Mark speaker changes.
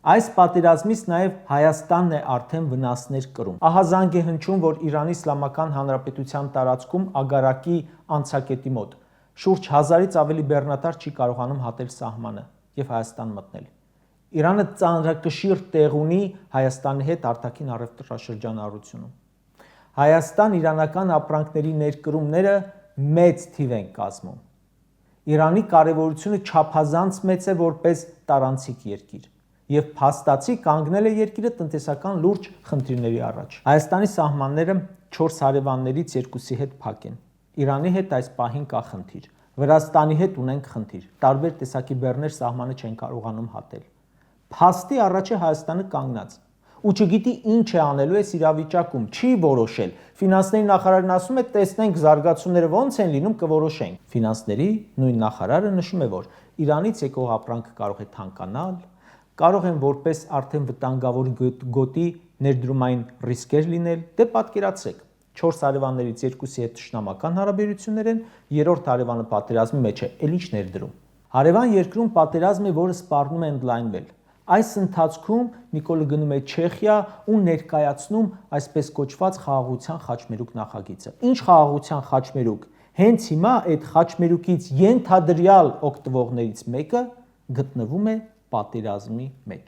Speaker 1: Այս պատերազմից նաև Հայաստանն է արդեն վնասներ կրում։ Ահա զանգ է հնչում, որ Իրանի Իսլամական Հանրապետության տարածքում Ագարակի անցակետի մոտ շուրջ 1000-ից ավելի բեռնատար չի կարողանում հատել սահմանը եւ Հայաստան մտնել։ Իրանը ծանրակշիռ տեղ ունի Հայաստանի հետ արտաքին առևտրաշրջանառությունում։ Հայաստան-իրանական ապրանքների ներկրումները մեծ թիվ են կազմում։ Իրանի կարևորությունը չափազանց մեծ է որպես տարանցիկ երկիր եւ փաստացի կանգնել է երկիրը տնտեսական լուրջ խնդիրների առաջ։ Հայաստանի սահմանները 4 հարևաններից 2-ի հետ փակ են։ Իրանի հետ այս պահին կա խնդիր։ Վրաստանի հետ ունենք խնդիր։ Տարբեր տեսակի բեռներ սահմանը չեն կարողանում հատել։ Փաստի առաջ է Հայաստանը կանգնած ու չգիտի ինչ է անելու այս իրավիճակում, չի որոշել։ Ֆինանսների նախարարն ասում է, տեսնենք զարգացումները ոնց են լինում, կորոշենք։ Ֆինանսների նույն նախարարը նշում է, որ Իրանից եկող ապրանքը կարող է թանկանալ, կարող են որպես արդեն վտանգավոր գոտի ներդրումային ռիսկեր լինել։ Դե պատկերացրեք, 4 հարևաններից 2-ի հետ թշնամական հարաբերություններ են, երրորդ հարևանը պատերազմի մեջ է, էլ ինչ ներդրում։ Հարևան երկրում պատերազմ է, որը սպառնում է ընդլայնվել։ Այս ընթացքում Նիկոլը գնում է Չեխիա ու ներկայացնում այսպես կոչված խաղաղության խաչմերուկ նախագիծը։ Ինչ խաղաղության խաչմերուկ։ Հենց հիմա այդ խաչմերուկից ենթադրյալ օգտվողներից մեկը գտնվում է պատերազմի մեջ։